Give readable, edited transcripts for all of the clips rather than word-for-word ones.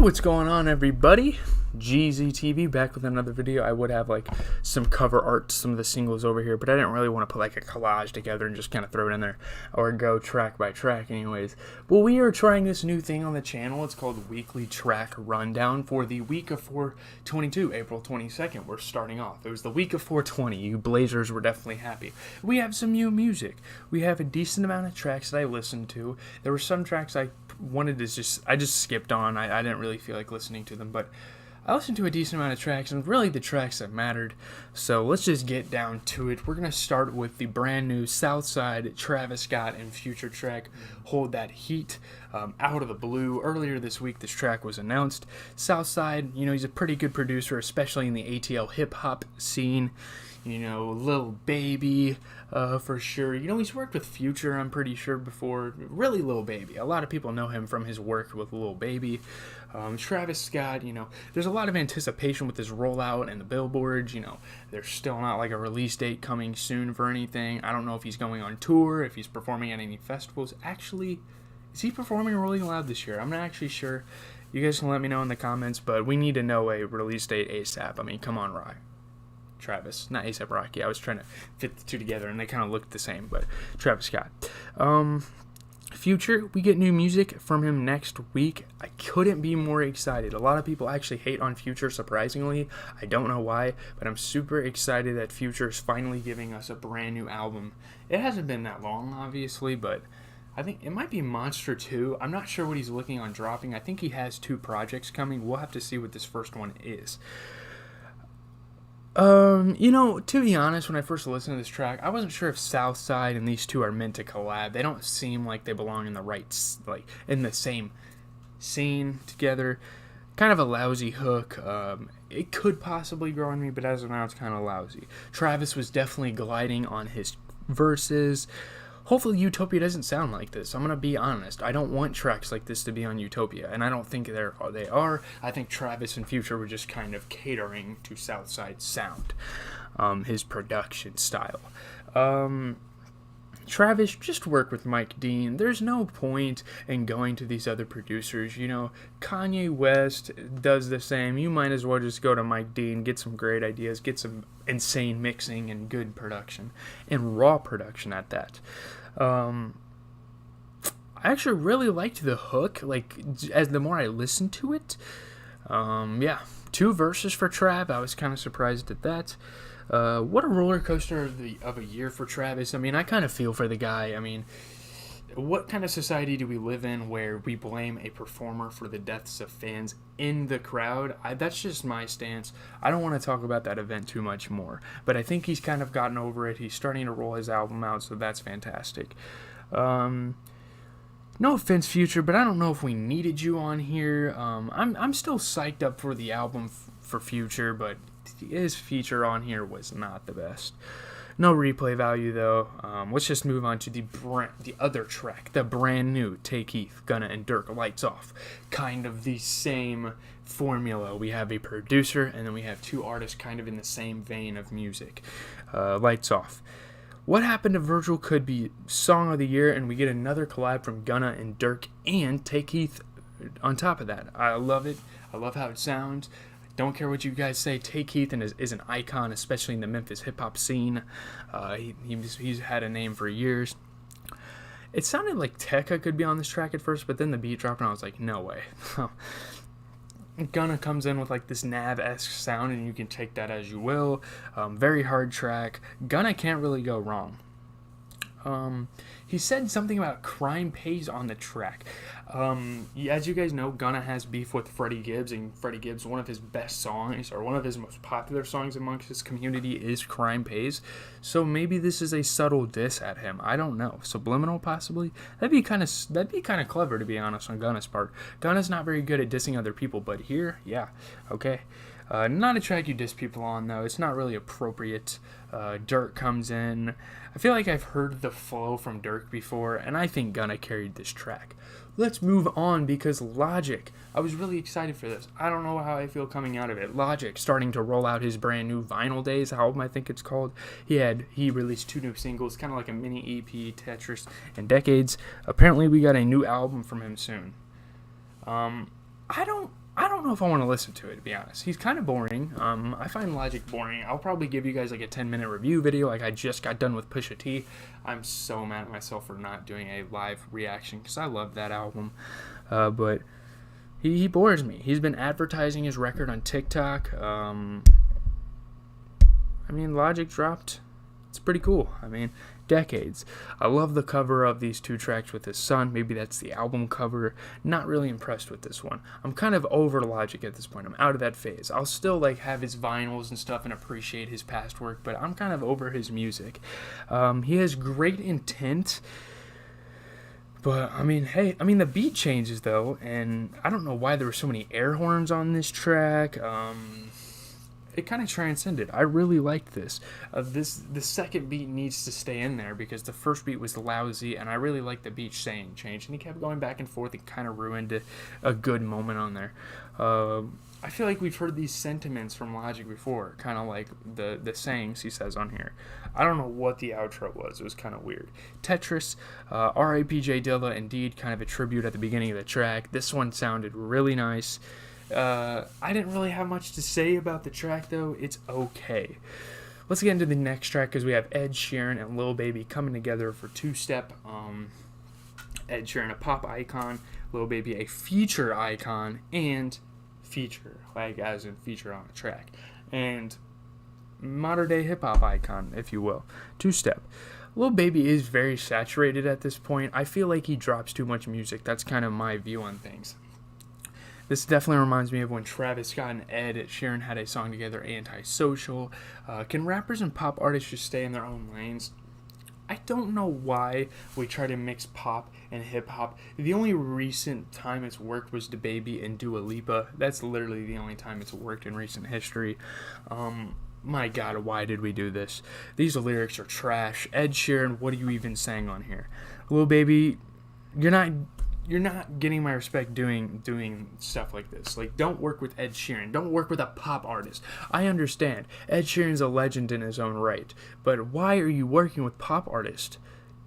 What's going on, everybody? GZTV back with another video. I would have some cover art to some of the singles over here, but I didn't really want to put a collage together and just kind of throw it in there or go track by track anyways. Well, we are trying this new thing on the channel. It's called Weekly Track Rundown for the week of 4/22, April 22nd. We're starting off. It was the week of 4/20. You Blazers were definitely happy. We have some new music. We have a decent amount of tracks that I listened to. There were some tracks I wanted to I just skipped on. I didn't really feel like listening to them, but I listened to a decent amount of tracks, and really the tracks that mattered. So let's just get down to it. We're going to start with the brand new Southside Travis Scott and Future track, Hold That Heat, out of the blue. Earlier this week, this track was announced. Southside, he's a pretty good producer, especially in the ATL hip-hop scene. Lil Baby, for sure. He's worked with Future, I'm pretty sure, before. Really, Lil Baby. A lot of people know him from his work with Lil Baby. Travis Scott, there's a lot of anticipation with his rollout and the billboards. There's still not a release date coming soon for anything. I don't know if he's going on tour, if he's performing at any festivals. Actually, is he performing Rolling Loud this year? I'm not actually sure. You guys can let me know in the comments, but we need to know a release date ASAP. I mean, come on, Travis, not A$AP Rocky. I was trying to fit the two together, and they kind of looked the same, but Travis Scott. Future, we get new music from him next week. I couldn't be more excited. A lot of people actually hate on Future, surprisingly. I don't know why, but I'm super excited that Future is finally giving us a brand new album. It hasn't been that long, obviously, but I think it might be Monster 2. I'm not sure what he's looking on dropping. I think he has 2 projects coming. We'll have to see what this first one is. To be honest, when I first listened to this track, I wasn't sure if Southside and these two are meant to collab. They don't seem like they belong in in the same scene together. Kind of a lousy hook. It could possibly grow on me, but as of now, it's kind of lousy. Travis was definitely gliding on his verses. Hopefully Utopia doesn't sound like this. I'm going to be honest. I don't want tracks like this to be on Utopia, and I don't think they are. I think Travis and Future were just kind of catering to Southside's sound, his production style. Travis, just work with Mike Dean. There's no point in going to these other producers. Kanye West does the same. You might as well just go to Mike Dean, get some great ideas, get some insane mixing and good production, and raw production at that. I actually really liked the hook, as the more I listened to it. 2 verses for Trav. I was kind of surprised at that. What a roller coaster of a year for Travis. I mean, I kind of feel for the guy. I mean, what kind of society do we live in where we blame a performer for the deaths of fans in the crowd? That's just my stance. I don't want to talk about that event too much more, but I think he's kind of gotten over it. He's starting to roll his album out, so that's fantastic. No offense, Future, but I don't know if we needed you on here. I'm still psyched up for the album for Future, but his feature on here was not the best. No replay value, though. Let's just move on to the other track, the brand new Take Heath, Gunna, and Dirk, Lights Off. Kind of the same formula. We have a producer, and then we have 2 artists kind of in the same vein of music. Lights Off. What Happened to Virgil could be Song of the Year, and we get another collab from Gunna and Dirk and Take Heath on top of that. I love it. I love how it sounds. Don't care what you guys say. Take Heath is an icon, especially in the Memphis hip-hop scene. He's had a name for years. It sounded like Tekka could be on this track at first, but then the beat dropped, and I was like, no way. Gunna comes in with this Nav-esque sound, and you can take that as you will. Very hard track. Gunna can't really go wrong. He said something about crime pays on the track. As you guys know, Gunna has beef with Freddie Gibbs, and Freddie Gibbs, one of his best songs, or one of his most popular songs amongst his community, is Crime Pays. So maybe this is a subtle diss at him. I don't know. Subliminal, possibly? That'd be kind of clever, to be honest, on Gunna's part. Gunna's not very good at dissing other people, but here, yeah, okay. Not a track you diss people on, though. It's not really appropriate. Dirk comes in. I feel like I've heard the flow from Dirk before, and I think Gunna carried this track. Let's move on, because Logic. I was really excited for this. I don't know how I feel coming out of it. Logic starting to roll out his brand new Vinyl Days album, I think it's called. He released 2 new singles, kind of like a mini EP, Tetris and Decades. Apparently we got a new album from him soon. I don't I don't know if I want to listen to it, to be honest. He's kind of boring. I find Logic boring. I'll probably give you guys like a 10-minute review video like I just got done with Pusha T. I'm so mad at myself for not doing a live reaction because I love that album. But he bores me. He's been advertising his record on TikTok. Logic dropped. It's pretty cool. Decades. I love the cover of these two tracks with his son. Maybe that's the album cover. Not really impressed with this one. I'm kind of over Logic at this point. I'm out of that phase. I'll still have his vinyls and stuff and appreciate his past work, but I'm kind of over his music. He has great intent. But, the beat changes, though, and I don't know why there were so many air horns on this track. It kind of transcended. I really liked this. The second beat needs to stay in there because the first beat was lousy, and I really liked the beat saying change, and he kept going back and forth. It kind of ruined a good moment on there. I feel like we've heard these sentiments from Logic before, kind of like the sayings he says on here. I don't know what the outro was. It was kind of weird. Tetris, R.I.P. J Dilla, indeed, kind of a tribute at the beginning of the track. This one sounded really nice. I didn't really have much to say about the track, though. It's okay. Let's get into the next track because we have Ed Sheeran and Lil Baby coming together for Two Step. Ed Sheeran, a pop icon. Lil Baby, a feature icon. And feature, as in feature on a track. And modern day hip hop icon, if you will. Two Step. Lil Baby is very saturated at this point. I feel like he drops too much music. That's kind of my view on things. This definitely reminds me of when Travis Scott and Ed Sheeran had a song together, Antisocial. Can rappers and pop artists just stay in their own lanes? I don't know why we try to mix pop and hip-hop. The only recent time it's worked was DaBaby and Dua Lipa. That's literally the only time it's worked in recent history. My God, why did we do this? These lyrics are trash. Ed Sheeran, what are you even saying on here? Lil Baby, you're not getting my respect doing stuff like this. Don't work with Ed Sheeran. Don't work with a pop artist. I understand. Ed Sheeran's a legend in his own right. But why are you working with pop artists?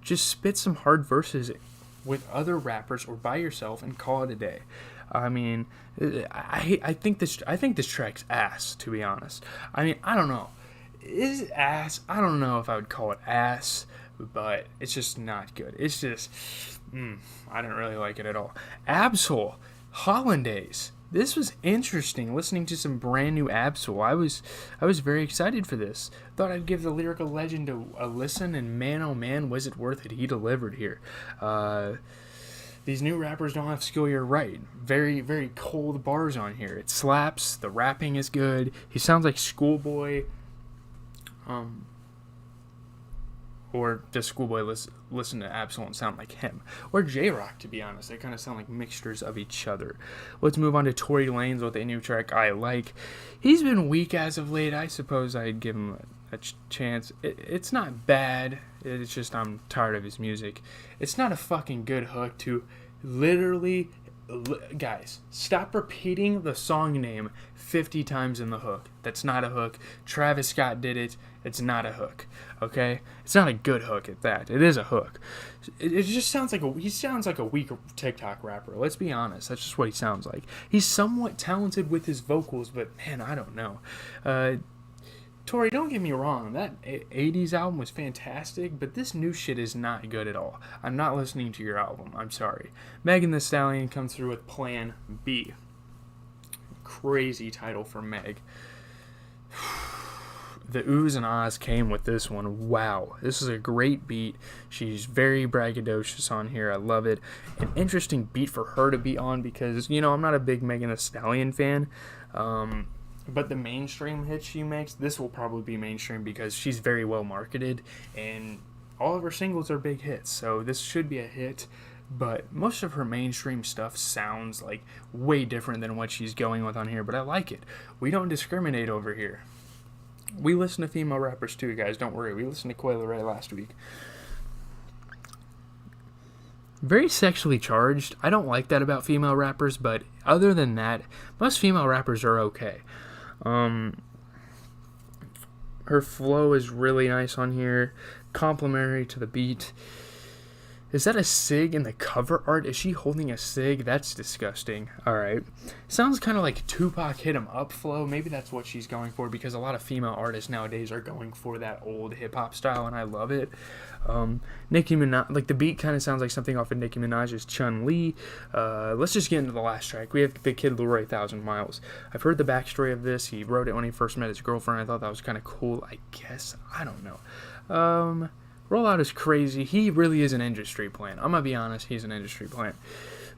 Just spit some hard verses with other rappers or by yourself and call it a day. I think this track's ass, to be honest. I don't know. Is it ass? I don't know if I would call it ass, but it's just not good. It's just... I didn't really like it at all. Absol, Hollandaise. This was interesting, listening to some brand new Absol. I was very excited for this. Thought I'd give the lyrical legend a listen, and man, oh man, was it worth it. He delivered here. These new rappers don't have skill, you're right. Very, very cold bars on here. It slaps. The rapping is good. He sounds like Schoolboy. Or does Schoolboy listen to Absol and sound like him? Or J-Rock, to be honest. They kind of sound like mixtures of each other. Let's move on to Tory Lanez with a new track I like. He's been weak as of late. I suppose I'd give him a chance. It's not bad. It's just I'm tired of his music. It's not a fucking good hook to literally... Guys, stop repeating the song name 50 times in the hook. That's not a hook. Travis Scott did it. It's not a hook. Okay? It's not a good hook at that. It is a hook. It just sounds like he sounds like a weak TikTok rapper. Let's be honest. That's just what he sounds like. He's somewhat talented with his vocals, but man, I don't know. Tory, don't get me wrong, that 80s album was fantastic, but this new shit is not good at all. I'm not listening to your album. I'm sorry. Megan Thee Stallion comes through with Plan B. Crazy title for Meg. The oohs and ahs came with this one. Wow. This is a great beat. She's very braggadocious on here. I love it. An interesting beat for her to be on because, I'm not a big Megan Thee Stallion fan. But the mainstream hits she makes, this will probably be mainstream because she's very well marketed and all of her singles are big hits. So this should be a hit, but most of her mainstream stuff sounds like way different than what she's going with on here, but I like it. We don't discriminate over here. We listen to female rappers too, guys. Don't worry. We listened to Quayle last week. Very sexually charged. I don't like that about female rappers, but other than that, most female rappers are okay. Her flow is really nice on here, complimentary to the beat. Is that a cig in the cover art? Is she holding a cig? That's disgusting. Alright. Sounds kind of like Tupac Hit 'Em Up flow. Maybe that's what she's going for, because a lot of female artists nowadays are going for that old hip-hop style, and I love it. Nicki Minaj, like the beat kind of sounds like something off of Nicki Minaj's Chun-Li. Let's just get into the last track. We have the Kid Laroi, 1,000 Miles. I've heard the backstory of this. He wrote it when he first met his girlfriend. I thought that was kind of cool, I guess. I don't know. Rollout is crazy. He really is an industry plant. I'm going to be honest, he's an industry plant.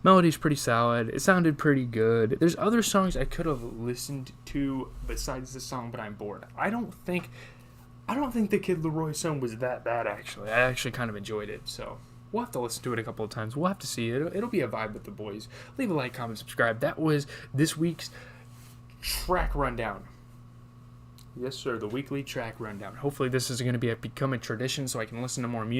Melody's pretty solid. It sounded pretty good. There's other songs I could have listened to besides this song, but I'm bored. I don't think the Kid Laroi song was that bad, actually. I actually kind of enjoyed it, so we'll have to listen to it a couple of times. We'll have to see it. It'll be a vibe with the boys. Leave a like, comment, subscribe. That was this week's track rundown. Yes, sir, the weekly track rundown. Hopefully this is going to become a tradition so I can listen to more music.